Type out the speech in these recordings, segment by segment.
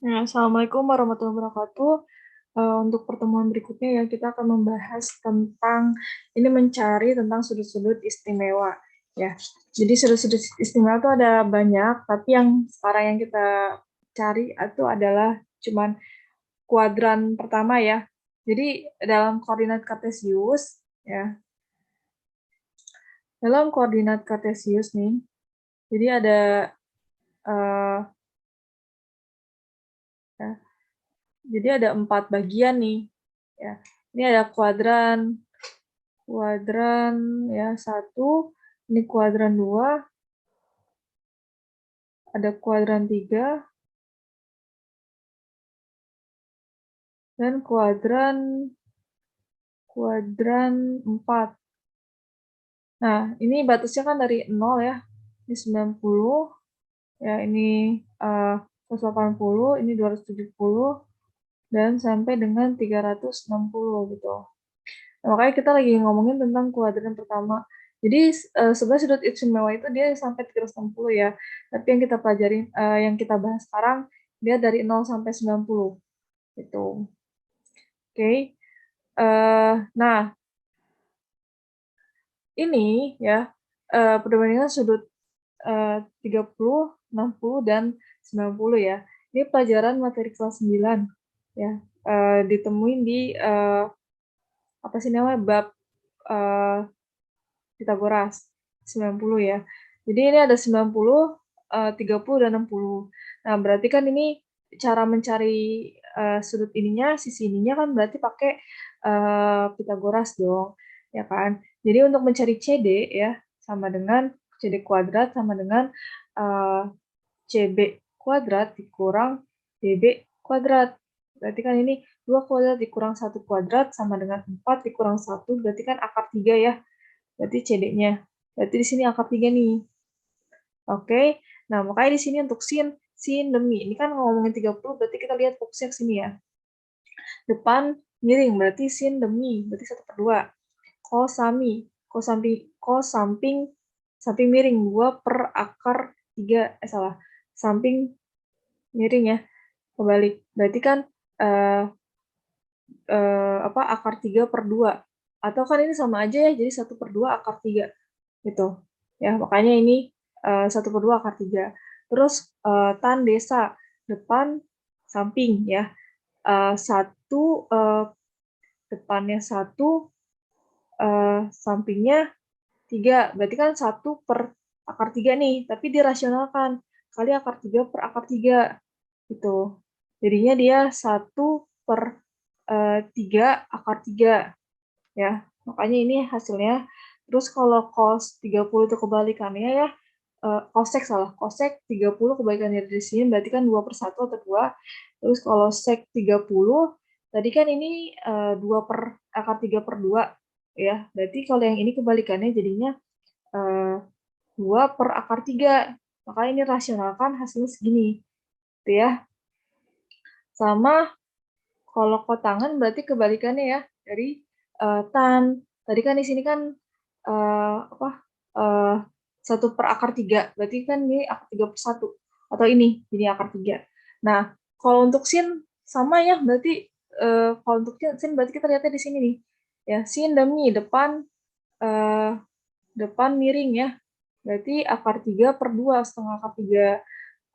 Ya, Assalamualaikum warahmatullahi wabarakatuh. Untuk pertemuan berikutnya ya kita akan membahas tentang ini mencari tentang sudut-sudut istimewa ya. Jadi sudut-sudut istimewa itu ada banyak, tapi yang sekarang yang kita cari itu adalah cuman kuadran pertama ya. Jadi dalam koordinat kartesius ya, dalam koordinat kartesius nih, jadi ada eh, ya, jadi ada 4 bagian nih ya. Ini ada kuadran kuadran ya satu, ini kuadran 2, ada kuadran 3, dan kuadran 4. Nah, ini batasnya kan dari 0 ya, ini 90, ya ini 180, ini 270, dan sampai dengan 360 gitu. Nah, makanya kita lagi ngomongin tentang kuadran pertama. Jadi sebenarnya sudut istimewa itu dia sampai 360 ya. Tapi yang kita pelajarin, yang kita bahas sekarang dia dari 0 sampai 90 gitu. Oke. Nah, ini ya perbandingan sudut 30, 60 dan 90 ya. Ini pelajaran materi kelas 9 ya. Ditemuin di apa sih namanya bab eh, Pitagoras 90 ya. Jadi ini ada 90, 30 dan 60. Nah, berarti kan ini cara mencari sudut ininya, sisi ininya kan berarti pakai Pitagoras dong, ya kan? Jadi untuk mencari CD ya sama dengan CD kuadrat sama dengan eh, CB kuadrat dikurang DB kuadrat. Berarti kan ini 2 kuadrat dikurang 1 kuadrat sama dengan 4 dikurang 1, berarti kan akar 3 ya. Berarti CD-nya. Berarti di sini akar 3 nih. Oke. Nah, makanya di sini untuk sin, sin demi. Ini kan ngomongin 30, berarti kita lihat fokusnya ke sini ya. Depan miring, berarti sin demi, berarti 1/2. Kosami, samping, samping miring, 2 per akar 3, salah. Samping miring ya, kebalik. Berarti kan eh, akar 3/2. Atau kan ini sama aja ya, jadi 1/2 akar 3 gitu ya, makanya ini 1/2 akar 3. Terus tan desa, depan samping ya, satu depannya 1, sampingnya 3, berarti kan 1/akar 3 nih, tapi dirasionalkan kali akar 3 per akar 3 gitu, jadinya dia 1/3 akar 3 ya, makanya ini hasilnya. Terus kalau cos 30 itu kebalikannya ya, cosec salah, cosec 30 kebalikannya dari sini berarti kan 2/1 atau 2. Terus kalau sec 30 tadi kan ini 2 per akar 3/2 ya, berarti kalau yang ini kebalikannya jadinya 2 per akar 3, makanya ini rasionalkan hasilnya segini gitu ya. Sama kalau kotangan berarti kebalikannya ya dari tan. Tadi kan di sini kan apa uh, 1/akar 3, berarti kan ini akar 3/1 atau ini jadi akar 3. Nah, kalau untuk sin sama ya, berarti kalau untuk sin berarti kita lihatnya di sini nih. Ya, sin demi uh, depan miring ya. Berarti akar 3/2, setengah akar 3.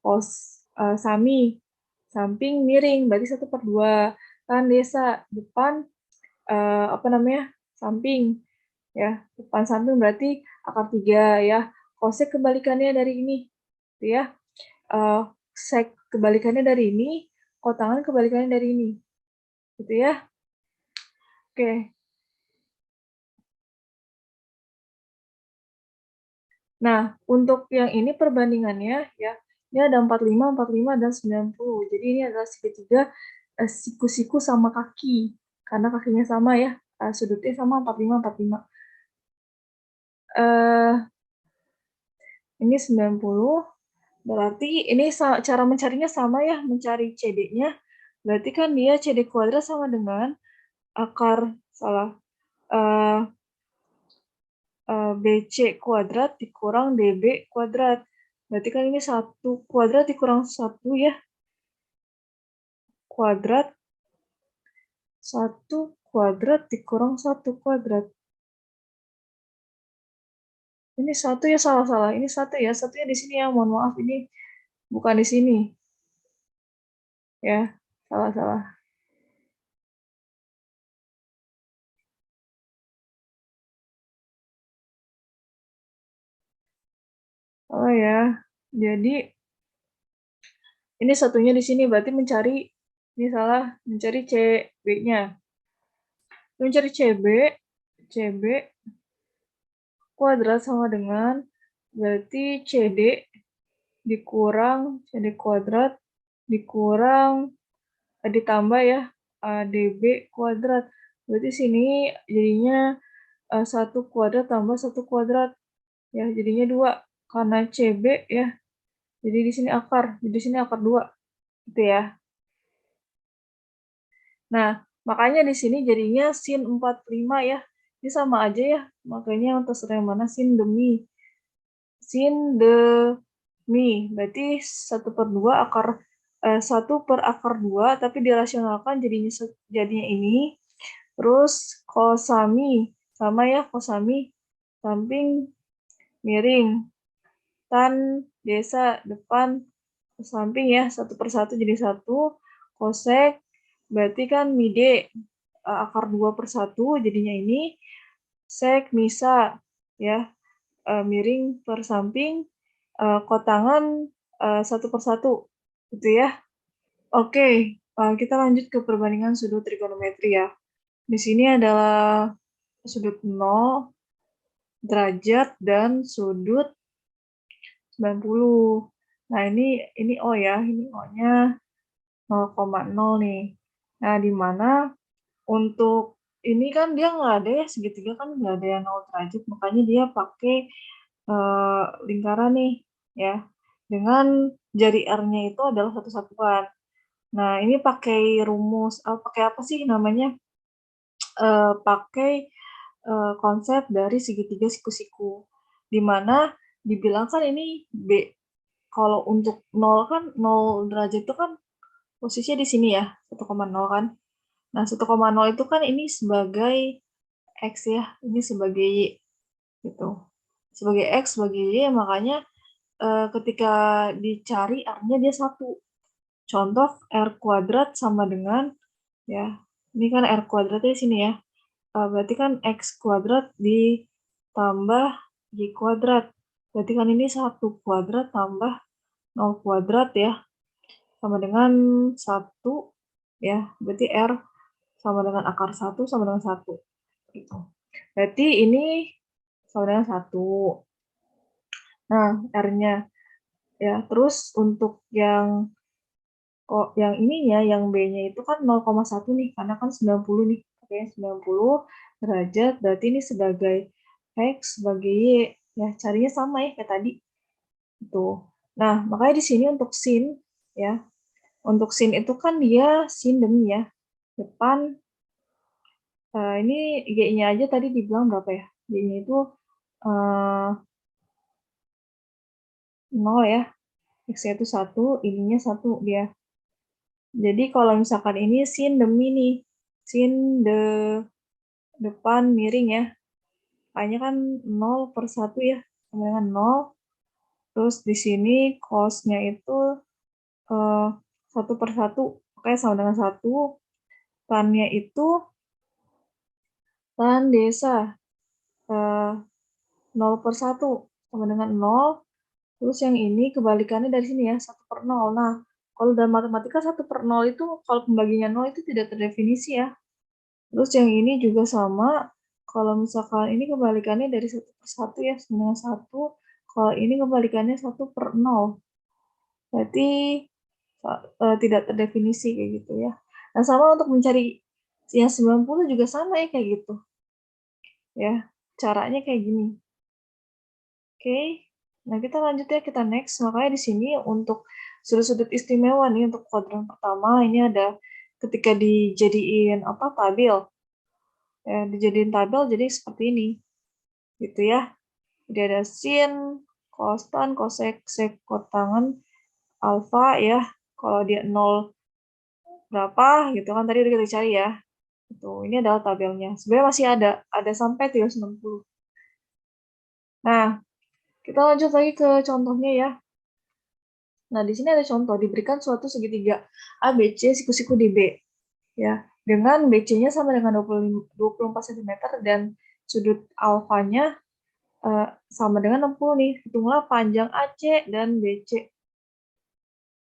Kos sami samping miring berarti 1/2. Kan desa depan apa namanya samping ya, depan samping berarti akar 3 ya. Kosek kebalikannya dari ini gitu ya. Sek kebalikannya dari ini, kotangan kebalikannya dari ini gitu ya. Oke. Nah, untuk yang ini perbandingannya ya, ini ada 45, 45 dan 90. Jadi ini adalah segitiga siku-siku sama kaki. Karena kakinya sama ya, sudutnya sama 45, 45. Eh, ini 90, berarti ini cara mencarinya sama ya, mencari CD-nya. Berarti kan dia CD kuadrat sama dengan akar, salah, eh, BC kuadrat dikurang DB kuadrat. Berarti kan ini 1 kuadrat dikurang 1 ya. kuadrat 1 kuadrat dikurang 1 kuadrat. Ini 1 ya, salah. Ini 1 ya, satunya di sini ya, mohon maaf ini bukan di sini. Ya, salah. Oh ya, jadi ini satunya di sini, berarti mencari, ini salah, mencari CB-nya. Mencari CB kuadrat sama dengan, berarti CD dikurang CD kuadrat dikurang, ditambah ya, DB kuadrat. Berarti sini jadinya 1 kuadrat tambah 1 kuadrat. Ya, jadinya 2. Karena CB ya, jadi di sini akar. Jadi di sini akar 2. Gitu ya. Nah, makanya di sini jadinya sin 45 ya. Ini sama aja ya. Makanya untuk terserah yang mana sin demi. Sin demi. Berarti 1/2 akar 1 per akar 2, tapi dirasionalkan jadinya ini. Terus kosami. Sama ya, kosami. Samping miring. Tan desa depan samping ya, 1/1 jadi 1. Kosek berarti kan mide akar 2/1 jadinya ini. Sek misa ya, miring per samping, kotangan 1/1 gitu ya. Oke, kita lanjut ke perbandingan sudut trigonometri ya. Di sini adalah sudut 0 derajat dan sudut 90. Nah, ini O ya, ini O-nya 0,0 nih. Nah, di mana untuk ini kan dia nggak ada ya, segitiga kan nggak ada yang 0 derajat, makanya dia pakai lingkaran nih, ya. Dengan jari R-nya itu adalah satu satuan. Nah, ini pakai rumus, pakai apa sih namanya? Pakai konsep dari segitiga siku-siku, di mana dibilang kan ini B. Kalau untuk 0 kan 0 derajat itu kan posisinya di sini ya, 1,0 kan. Nah, 1,0 itu kan ini sebagai X ya, ini sebagai Y gitu. Sebagai X, sebagai Y, makanya ketika dicari R-nya dia 1. Contoh R kuadrat sama dengan, ya, ini kan R kuadratnya di sini ya. Berarti kan X kuadrat ditambah Y kuadrat. Berarti kan ini 1 kuadrat tambah 0 kuadrat ya, sama dengan 1 ya. Berarti R sama dengan akar 1 sama dengan 1. Gitu. Berarti ini sama dengan 1. Nah, R-nya ya. Terus untuk yang ininya, yang B-nya itu kan 0,1 nih, karena kan 90 nih. Oke, 90 derajat, berarti ini sebagai X, sebagai Y. Ya, carinya sama ya kayak tadi. Itu. Nah, makanya di sini untuk sin, ya. Untuk sin itu kan dia sin demi ya. Depan, ini Y-nya aja tadi dibilang berapa ya? Y-nya itu 0 ya. X-nya itu 1, ininya 1 dia. Jadi kalau misalkan ini sin demi nih, sin depan miring ya. A-nya kan 0/1 ya, sama dengan 0. Terus di sini cos-nya itu 1/1, oke sama dengan 1. Tan-nya itu tan desa 0/1 sama dengan 0. Terus yang ini kebalikannya dari sini ya, 1/0. Nah, kalau dalam matematika 1/0 itu kalau pembaginya 0 itu tidak terdefinisi ya. Terus yang ini juga sama, kalau misalkan ini kebalikannya dari 1/1 ya, sama dengan 1. Kalau ini kebalikannya 1/0. Berarti tidak terdefinisi kayak gitu ya. Nah, sama untuk mencari yang 90 juga sama ya kayak gitu. Ya, caranya kayak gini. Oke. Nah, kita lanjut ya, kita next. Makanya di sini untuk sudut-sudut istimewa nih untuk kuadran pertama ini ada ketika dijadiin tabel. Ya, dijadiin tabel jadi seperti ini. Gitu ya. Jadi ada sin, cos tan, cosec, sec, kotangan, alfa ya. Kalau dia 0 berapa gitu kan, tadi udah kita cari ya. Itu, ini adalah tabelnya. Sebenarnya masih ada sampai 360. Nah, kita lanjut lagi ke contohnya ya. Nah, di sini ada contoh, diberikan suatu segitiga ABC siku-siku di B. Ya, dengan BC-nya sama dengan 24 cm dan sudut alfanya sama dengan 60 nih. Hitunglah panjang AC dan BC.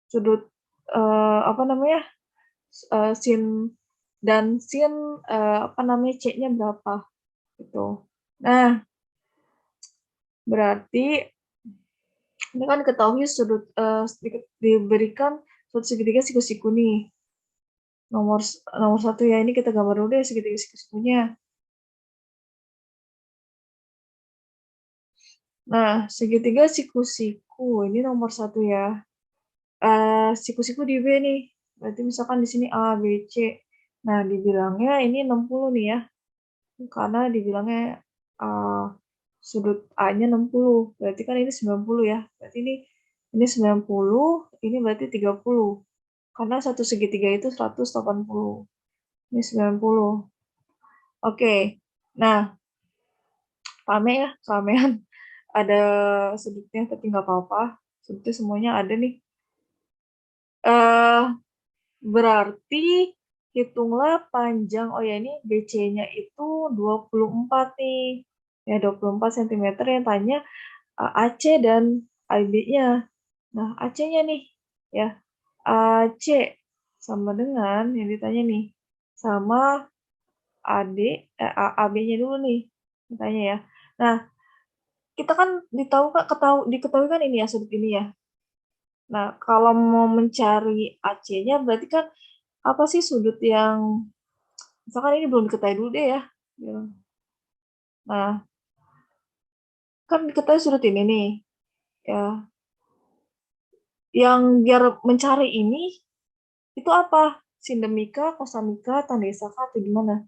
Sudut apa namanya? Sin dan sin apa namanya C-nya berapa gitu. Nah, berarti ini kan ketahui sudut diberikan sudut segitiga siku-siku nih. Nomor nomor 1 ya, ini kita gambar dulu deh segitiga siku-sikunya. Nah, segitiga siku-siku ini nomor 1 ya. Siku-siku di B nih. Berarti misalkan di sini A, B, C. Nah, dibilangnya ini 60 nih ya. Karena dibilangnya sudut A-nya 60. Berarti kan ini 90 ya. Berarti ini 90, ini berarti 30. Karena satu segitiga itu 180. Ini 90. Oke. Nah, rame ya, ramean. Ada sudutnya tapi nggak apa-apa. Sudutnya semuanya ada nih. eh Berarti hitunglah panjang, oh ya ini BC-nya itu 24 nih. Ya 24 cm yang tanya AC dan AB-nya. Nah, AC-nya nih ya. AC sama dengan yang ditanya nih. Sama AD AB-nya dulu nih ditanya ya. Nah, kita kan diketahui kan ini ya sudut ini ya. Nah, kalau mau mencari AC-nya berarti kan apa sih sudut yang misalkan ini belum diketahui dulu deh ya. Nah, kan diketahui sudut ini nih. Ya, yang biar mencari ini itu apa? Sindemika, kosamika, tandesaka atau gimana?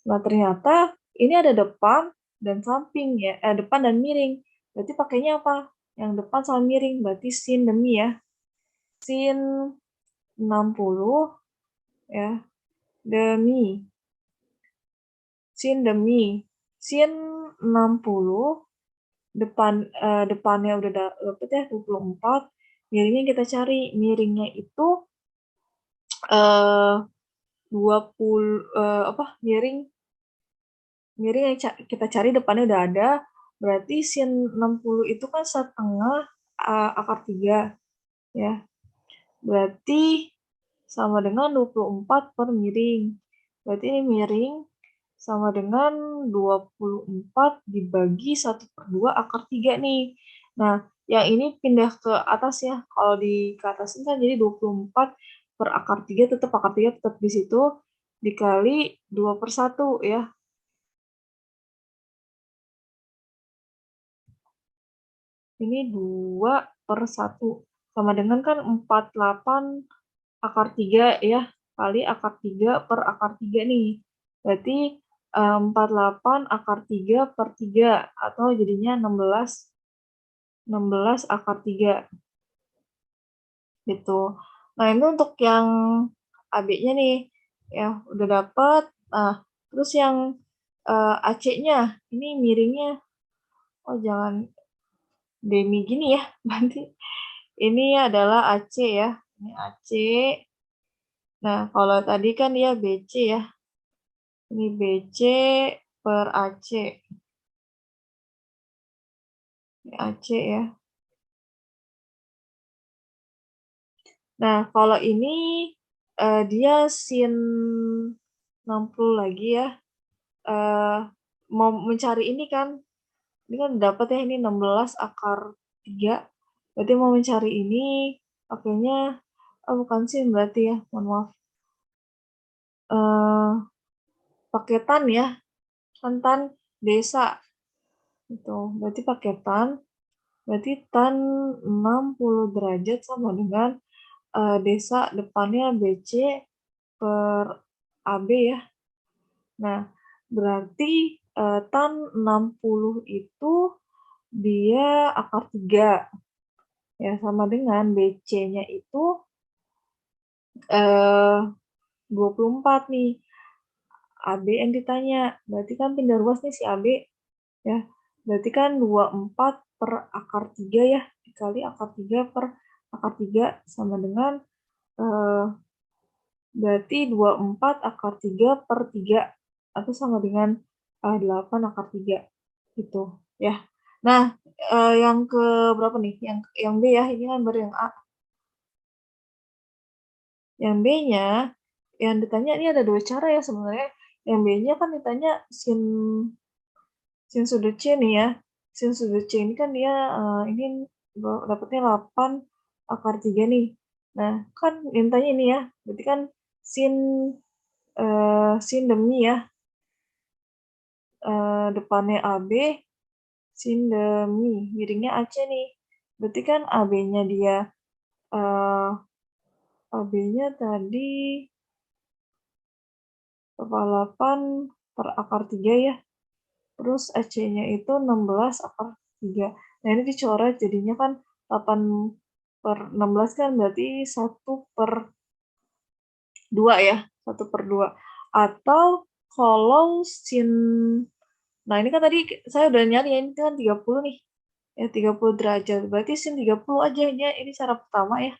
Nah, ternyata ini ada depan dan samping ya, depan dan miring. Berarti pakainya apa? Yang depan sama miring, berarti sin demi ya. Sin 60 ya, demi. Sin 60 depannya udah dapet ya 24, miringnya kita cari. Miringnya itu 20 apa? Miring yang kita cari depannya udah ada. Berarti sin 60 itu kan setengah akar 3 ya. Berarti sama dengan 24 per miring. Berarti ini miring sama dengan 24 dibagi 1/2 akar 3 nih. Nah, yang ini pindah ke atas ya. Kalau di ke atas ini kan jadi 24 per akar 3, tetap akar 3 tetap di situ, dikali 2/1 ya. Ini 2/1. Sama dengan kan 48 akar 3 ya, kali akar 3 per akar 3 nih. Berarti 48 akar 3 per 3 atau jadinya 16 akar 3 gitu. Nah, ini untuk yang AB-nya nih ya udah dapat. Nah, terus yang AC-nya ini miringnya, oh jangan demi gini ya. Nanti ini adalah AC ya. Ini AC. Nah, kalau tadi kan dia BC ya. Ini BC per AC. Ini AC ya. Nah, kalau ini dia sin 60 lagi ya. Mau mencari ini kan. Ini kan dapat ya ini 16 akar 3. Berarti mau mencari ini pakainya bukan sin berarti ya. Mohon maaf. Paketan ya. Kan tan desa. Itu. Berarti paketan. Berarti tan 60 derajat sama dengan desa depannya BC per AB ya. Nah, berarti tan 60 itu dia akar 3. Ya, sama dengan BC-nya itu 24 nih. AB yang ditanya. Berarti kan pindah ruas nih si AB. Ya. Berarti kan 24 per akar 3 ya. Dikali akar 3 per akar 3 sama dengan berarti 24 akar 3 per 3 atau sama dengan 8 akar 3 gitu ya. Nah, yang ke berapa nih? Yang B ya, ini kan baru yang A. Yang B-nya yang ditanya ini ada dua cara ya sebenarnya. Yang B-nya kan ditanya sin sin sudut C nih ya. Sin sudut C ini kan dia ini dapatnya 8 akar 3 nih. Nah, kan yang tanya ini ya. Berarti kan sin sin demi ya. Depannya AB, sin demi. Miringnya AC nih. Berarti kan AB-nya dia uh, AB-nya tadi 8 per akar 3 ya. Terus AC-nya itu 16 akar 3. Nah, ini dicoret jadinya kan 8 per 16 kan berarti 1 per 2 ya. 1 per 2. Atau kalau sin... Nah, ini kan tadi saya udah nyari ya, ini kan 30 nih. Ya, 30 derajat. Berarti sin 30 aja. Ini cara pertama ya.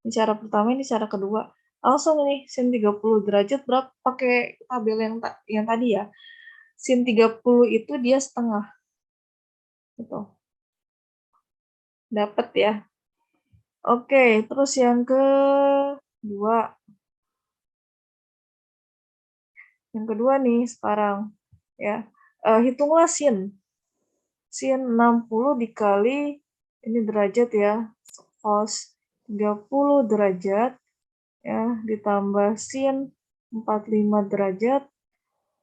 Ini cara pertama, ini cara kedua. Langsung nih, sin 30 derajat berapa pakai tabel yang tadi ya. Sin 30 itu dia setengah. Gitu. Dapat ya. Oke, terus yang kedua. Yang kedua nih sekarang ya. Hitunglah sin. Sin 60 dikali ini derajat ya. Cos 30 derajat ya ditambah sin 45 derajat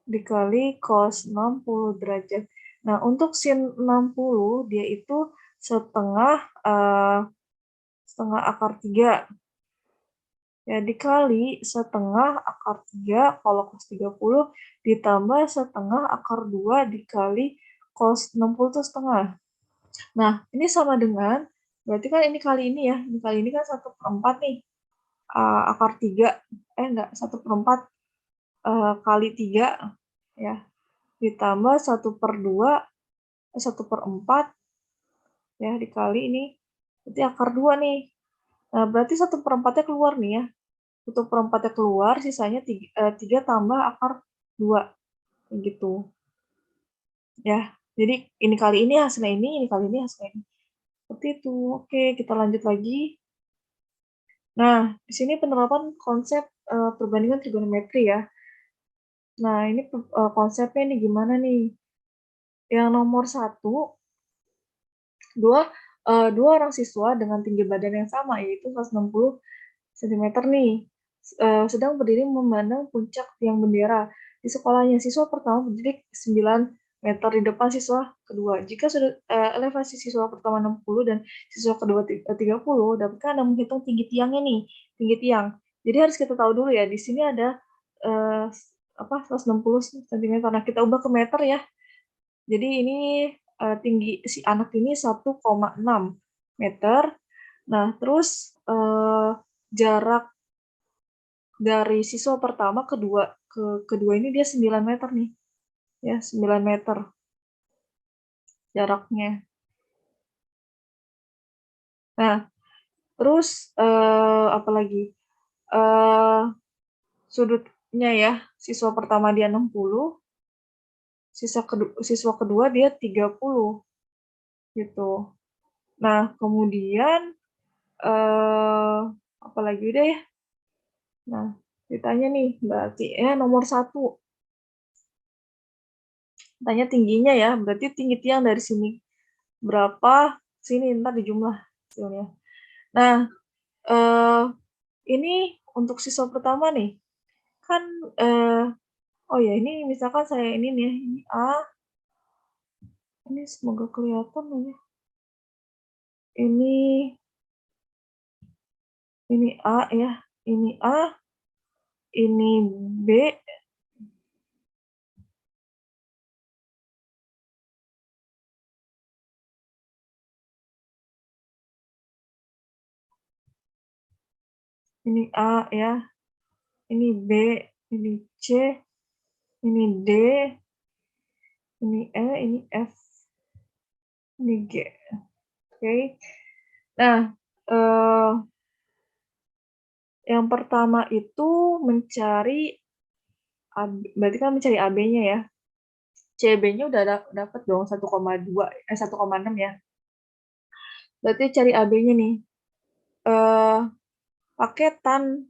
dikali cos 60 derajat. Nah, untuk sin 60 dia itu setengah setengah akar 3 ya dikali setengah akar 3 kalau cos 30 ditambah setengah akar 2 dikali cos 60 itu setengah. Nah, ini sama dengan berarti kan ini kali ini ya. Ini kali ini kan 1/4 nih. Akar 3 enggak 1/4 kali 3 ya ditambah 1/2 1/4 ya dikali ini berarti akar 2 nih. Nah, berarti 1/4-nya keluar nih ya. 1/4-nya keluar, sisanya 3 tambah akar 2 gitu ya. Jadi ini kali ini hasilnya ini kali ini hasilnya ini. Seperti itu. Oke, kita lanjut lagi. Nah, di sini penerapan konsep perbandingan trigonometri ya. Nah, ini konsepnya nih gimana nih? Yang nomor 1, dua orang siswa dengan tinggi badan yang sama, yaitu 160 cm nih, sedang berdiri memandang puncak tiang bendera di sekolahnya. Siswa pertama berdiri 9 meter di depan siswa kedua. Jika sudut elevasi siswa pertama 60 dan siswa kedua 30, dapatkah Anda menghitung tinggi tiangnya nih? Tinggi tiang. Jadi harus kita tahu dulu ya, di sini ada 160 cm. Nah, kita ubah ke meter ya. Jadi ini tinggi si anak ini 1,6 meter. Nah, terus jarak dari siswa pertama ke kedua ini dia 9 meter nih. Ya, 9 meter jaraknya. Nah, terus apa lagi? Sudutnya ya, siswa pertama dia 60, siswa kedua dia 30 gitu. Nah, kemudian apa lagi udah ya? Nah, ditanya nih, berarti nomor 1. Tanya tingginya ya, berarti tinggi tiang dari sini berapa, sini ntar dijumlah hasilnya. Nah, ini untuk siswa pertama nih, kan oh ya ini misalkan saya ini nih ya, ini A, ini semoga kelihatan ya. Ini A ya, ini A, ini B, ini A ya, ini B, ini C, ini D, ini E, ini F, ini G. Oke. Nah, yang pertama itu mencari berarti kan mencari AB-nya ya. CB-nya udah dapat dong 1,2 1,6 ya. Berarti cari AB-nya nih. Pakai tan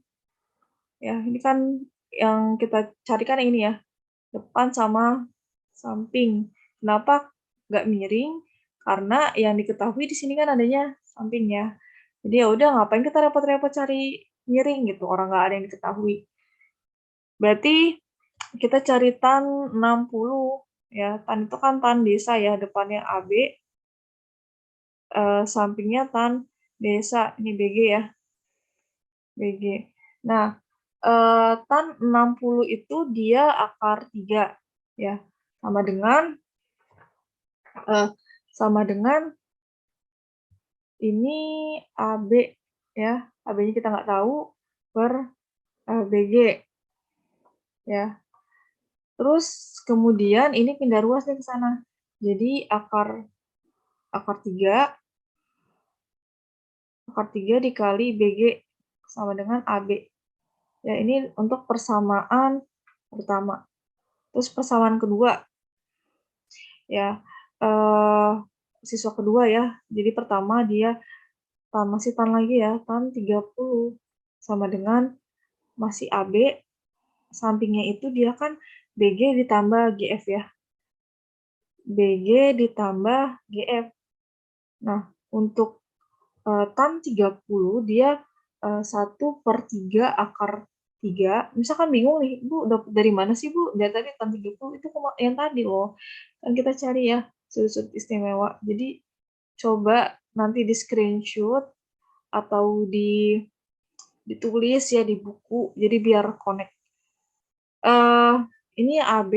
ya. Ini kan yang kita carikan ini ya. Depan sama samping. Kenapa nggak miring? Karena yang diketahui di sini kan adanya sampingnya. Jadi ya udah ngapain kita repot-repot cari miring gitu, orang nggak ada yang diketahui. Berarti kita cari tan 60 ya. Tan itu kan tan desa ya, depannya AB, sampingnya tan desa. Ini BG ya. BG. Nah, tan 60 itu dia akar 3 ya. Sama dengan ini AB ya. AB-nya kita nggak tahu per BG ya. Terus kemudian ini pindah ruas nih ke sana. Jadi akar 3 dikali BG sama dengan AB. Ya, ini untuk persamaan pertama. Terus persamaan kedua. Ya, siswa kedua ya. Jadi pertama dia masih tan lagi ya, tan 30 sama dengan masih AB, sampingnya itu dia kan BG ditambah GF ya. BG ditambah GF. Nah, untuk tan 30 dia 1/3 akar 3. Misalkan bingung nih, Bu, dapat dari mana sih, Bu? Dari tadi tan 30 itu yang tadi loh. Kan kita cari ya sudut-sudut istimewa. Jadi coba nanti di screenshot atau ditulis ya di buku. Jadi biar connect. Ini AB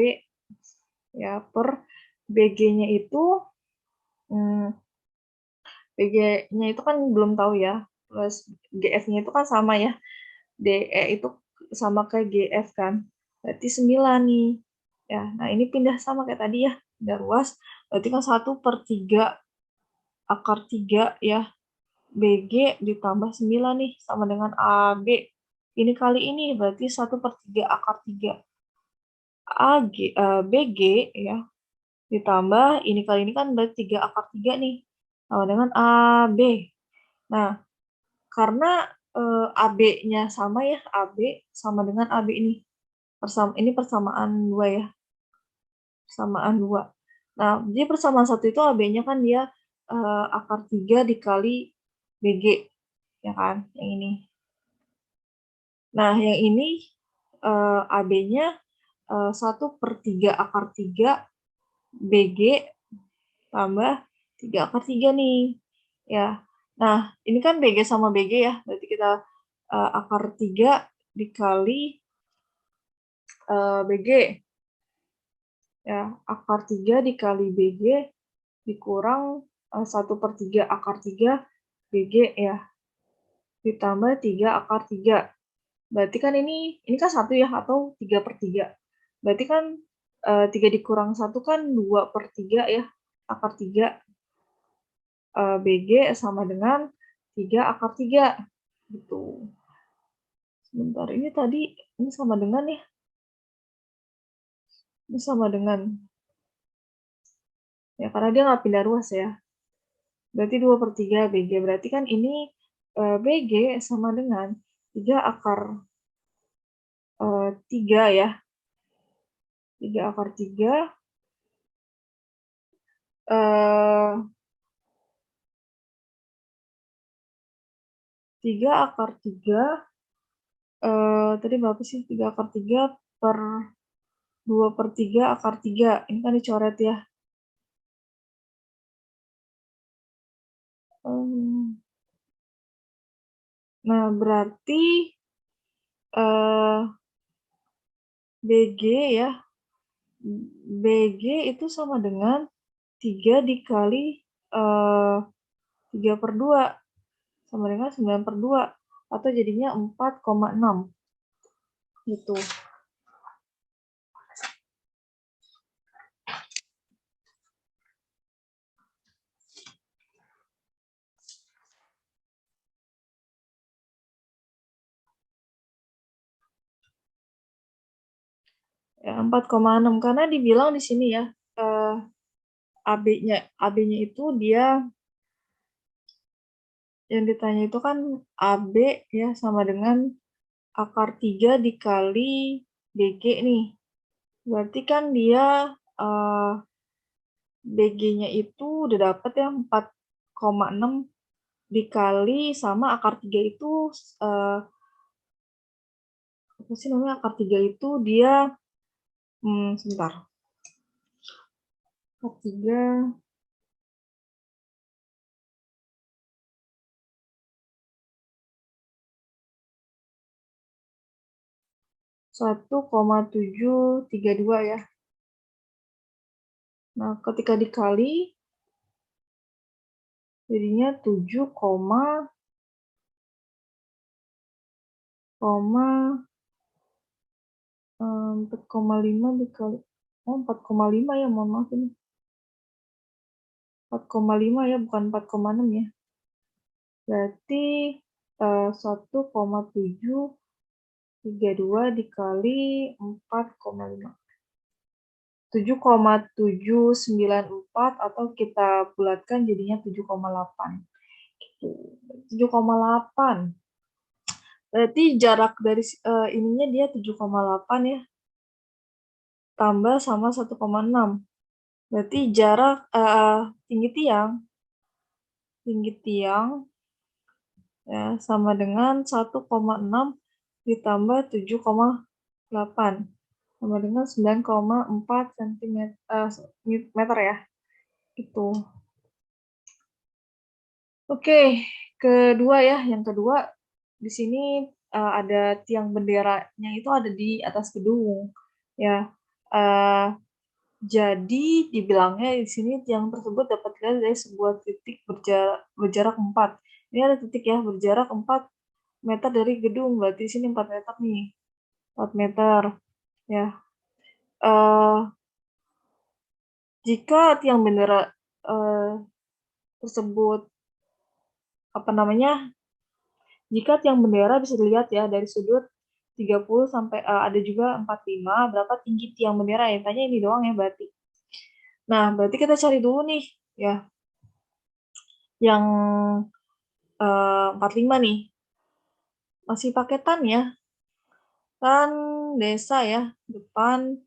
ya per BG-nya itu BG-nya itu kan belum tahu ya. Terus GF-nya itu kan sama ya. DE itu sama kayak GF kan. Berarti 9 nih. Ya, nah ini pindah sama kayak tadi ya. Pindah ruas. Berarti kan 1/3 akar 3 ya. BG ditambah 9 nih. Sama dengan AB. Ini kali ini berarti 1/3 akar 3. BG ya. Ditambah ini kali ini kan berarti 3 akar 3 nih. Sama dengan AB. Nah, karena AB-nya sama ya, AB sama dengan AB ini. Ini persamaan 2 ya. Persamaan 2. Nah, jadi persamaan 1 itu AB-nya kan dia akar 3 dikali BG. Ya kan, yang ini. Nah, yang ini AB-nya 1/3 akar 3 BG tambah 3 akar 3 nih. Ya. Nah, ini kan BG sama BG ya. Berarti kita akar 3 dikali BG. Ya, akar 3 dikali BG dikurang 1/3 akar 3 BG ya. Ditambah 3 akar 3. Berarti kan ini kan 1 ya, atau 3/3. Berarti kan 3 dikurang 1 kan 2/3 ya, akar 3. BG sama dengan 3 akar 3. Gitu. Sebentar, ini tadi ini sama dengan ya. Ini sama dengan. Ya, karena dia nggak pindah ruas ya. Berarti 2/3 BG. Berarti kan ini BG sama dengan 3 akar 3 ya. 3 akar 3. 3 akar 3. Tadi berapa sih? 3 akar 3 per 2/3 akar 3. Ini kan dicoret ya. Nah, berarti BG ya. BG itu sama dengan 3 dikali 3/2 sama dengan 9/2 atau jadinya 4,6. gitu. Ya, 4,6 karena dibilang di sini ya AB-nya itu dia yang ditanya itu kan AB ya sama dengan akar 3 dikali BG nih. Berarti kan dia BG-nya itu udah dapet ya 4,6 dikali sama akar 3 itu apa sih namanya, akar 3 itu dia sebentar. Akar 3 1,732 ya. Nah, ketika dikali jadinya 7, 4,5 dikali 4,5 ya, mohon maaf ini 4,5 ya, bukan 4,6 ya. Berarti 1,732 dikali 4,5 7,794 atau kita bulatkan jadinya 7,8 gitu. 7,8 berarti jarak dari ininya dia 7,8 ya, tambah sama 1,6 berarti jarak tinggi tiang ya sama dengan 1,6 ditambah 7,8 sama dengan 9,4 cm meter ya itu. Oke, kedua ya, yang kedua di sini ada tiang benderanya itu ada di atas gedung ya. Jadi dibilangnya di sini tiang tersebut dapat dilihat dari sebuah titik berjarak 4. Ini ada titik ya berjarak 4 meter dari gedung, berarti di sini 4 meter nih. 4 meter ya. Jika tiang bendera tersebut jika tiang bendera bisa dilihat ya dari sudut 30 sampai ada juga 45, berapa tinggi tiang bendera ya? Tanya ini doang ya berarti. Nah, berarti kita cari dulu nih ya. Yang 45 nih. Masih pakai tan ya. Tan desa ya, depan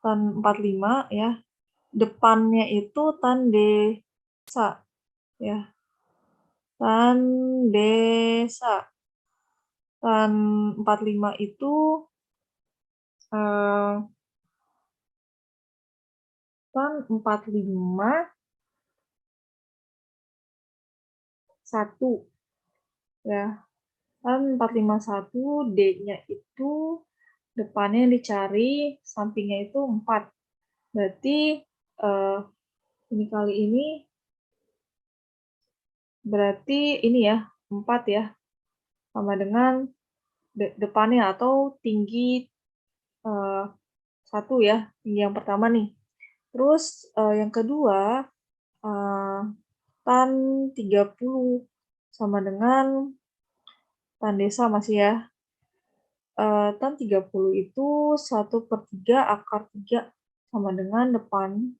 tan 45 ya. Depannya itu tan desa ya. Tan desa. Tan 45 itu tan 45 1 ya. Tan 451 D-nya itu depannya dicari, sampingnya itu 4. Berarti ini kali ini berarti ini ya 4 ya. Sama dengan depannya atau tinggi 1 ya, tinggi yang pertama nih. Terus yang kedua tan 30 sama dengan tan desa masih ya. Tan 30 itu 1/3 akar 3 sama dengan depan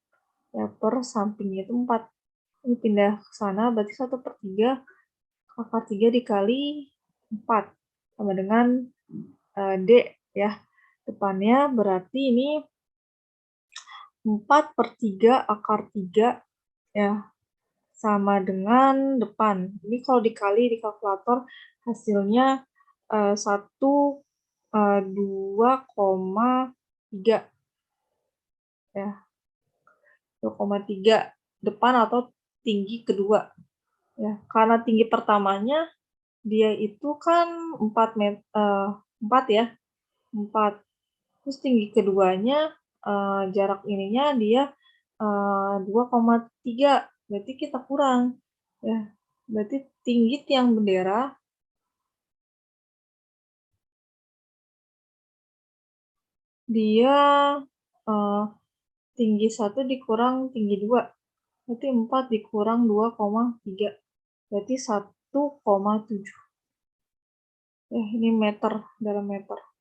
ya per sampingnya itu 4. Ini pindah ke sana berarti 1/3 akar 3 dikali 4 sama dengan D ya. Depannya berarti ini 4/3 akar 3 ya sama dengan depan. Ini kalau dikali di kalkulator hasilnya 2,3 ya. 2,3 depan atau tinggi kedua ya. Karena tinggi pertamanya dia itu kan 4 ya. 4. Terus tinggi keduanya jarak ininya dia 2,3. Berarti kita kurang ya. Berarti tinggi tiang bendera dia tinggi 1 dikurang tinggi 2, berarti 4 dikurang 2,3, berarti 1,7. Ini meter, dalam meter.